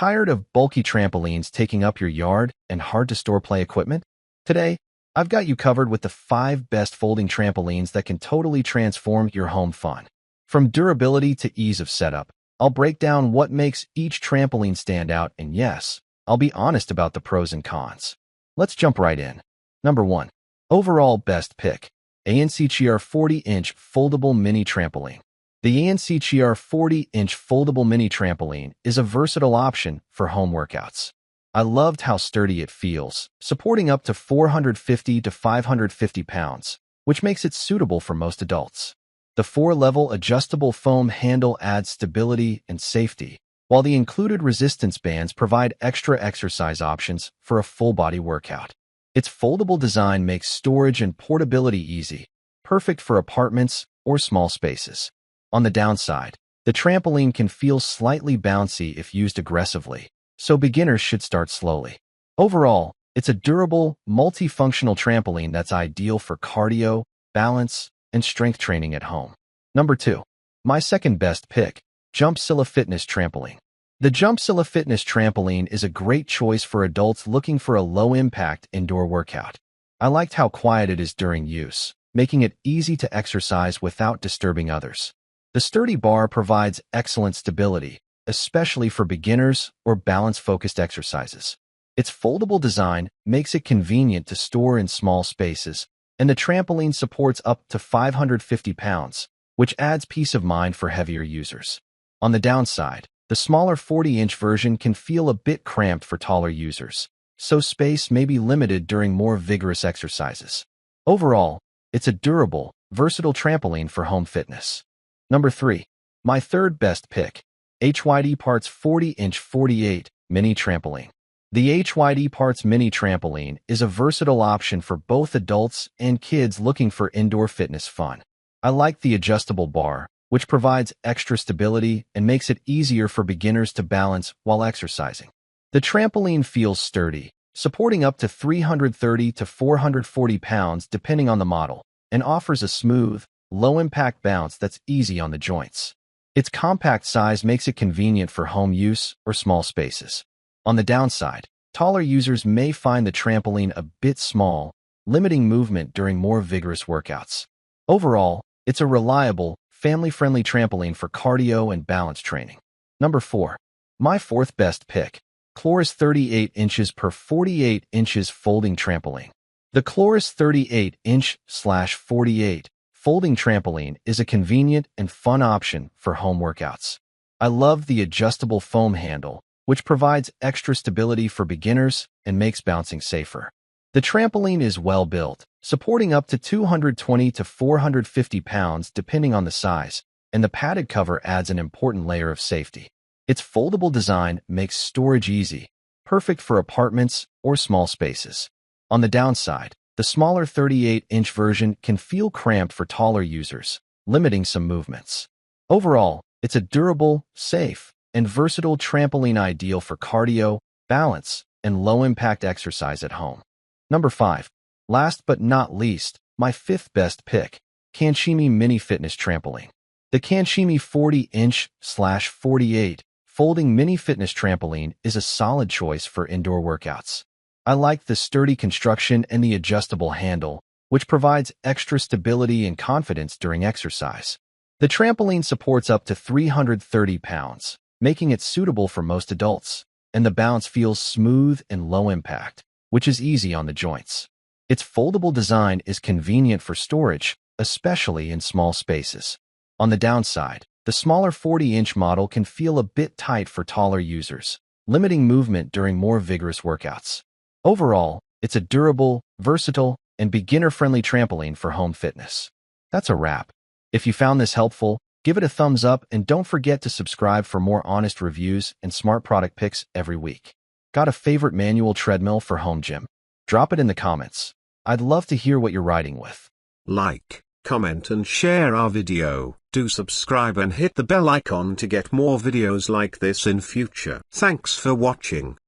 Tired of bulky trampolines taking up your yard and hard-to-store play equipment? Today, I've got you covered with the 5 best folding trampolines that can totally transform your home fun. From durability to ease of setup, I'll break down what makes each trampoline stand out, and yes, I'll be honest about the pros and cons. Let's jump right in. Number 1. Overall best pick. ANCHR 40-inch Foldable Mini Trampoline. The ANCHR 40-inch Foldable Mini Trampoline is a versatile option for home workouts. I loved how sturdy it feels, supporting up to 450 to 550 pounds, which makes it suitable for most adults. The 4-level adjustable foam handle adds stability and safety, while the included resistance bands provide extra exercise options for a full-body workout. Its foldable design makes storage and portability easy, perfect for apartments or small spaces. On the downside, the trampoline can feel slightly bouncy if used aggressively, so beginners should start slowly. Overall, it's a durable, multifunctional trampoline that's ideal for cardio, balance, and strength training at home. Number 2. My second best pick, Jumpzilla Fitness Trampoline. The Jumpzilla Fitness Trampoline is a great choice for adults looking for a low-impact indoor workout. I liked how quiet it is during use, making it easy to exercise without disturbing others. The sturdy bar provides excellent stability, especially for beginners or balance-focused exercises. Its foldable design makes it convenient to store in small spaces, and the trampoline supports up to 550 pounds, which adds peace of mind for heavier users. On the downside, the smaller 40-inch version can feel a bit cramped for taller users, so space may be limited during more vigorous exercises. Overall, it's a durable, versatile trampoline for home fitness. Number 3. My third best pick, HYD Parts 40-inch 48 Mini Trampoline. The HYD Parts Mini Trampoline is a versatile option for both adults and kids looking for indoor fitness fun. I like the adjustable bar, which provides extra stability and makes it easier for beginners to balance while exercising. The trampoline feels sturdy, supporting up to 330 to 440 pounds depending on the model, and offers a smooth, low-impact bounce that's easy on the joints. Its compact size makes it convenient for home use or small spaces. On the downside, taller users may find the trampoline a bit small, limiting movement during more vigorous workouts. Overall, it's a reliable, family-friendly trampoline for cardio and balance training. Number 4. My fourth best pick, Chloris 38 inches per 48 inches Folding Trampoline. The Chloris 38-inch/48 folding trampoline is a convenient and fun option for home workouts. I love the adjustable foam handle, which provides extra stability for beginners and makes bouncing safer. The trampoline is well built, supporting up to 220 to 450 pounds depending on the size, and the padded cover adds an important layer of safety. Its foldable design makes storage easy, perfect for apartments or small spaces. On the downside, the smaller 38-inch version can feel cramped for taller users, limiting some movements. Overall, it's a durable, safe, and versatile trampoline ideal for cardio, balance, and low-impact exercise at home. Number 5. Last but not least, my fifth best pick, Kanchimi Mini Fitness Trampoline. The Kanchimi 40-inch/48 folding mini fitness trampoline is a solid choice for indoor workouts. I like the sturdy construction and the adjustable handle, which provides extra stability and confidence during exercise. The trampoline supports up to 330 pounds, making it suitable for most adults, and the bounce feels smooth and low impact, which is easy on the joints. Its foldable design is convenient for storage, especially in small spaces. On the downside, the smaller 40-inch model can feel a bit tight for taller users, limiting movement during more vigorous workouts. Overall, it's a durable, versatile, and beginner-friendly trampoline for home fitness. That's a wrap. If you found this helpful, give it a thumbs up and don't forget to subscribe for more honest reviews and smart product picks every week. Got a favorite manual treadmill for home gym? Drop it in the comments. I'd love to hear what you're riding with. Like, comment and share our video. Do subscribe and hit the bell icon to get more videos like this in future. Thanks for watching.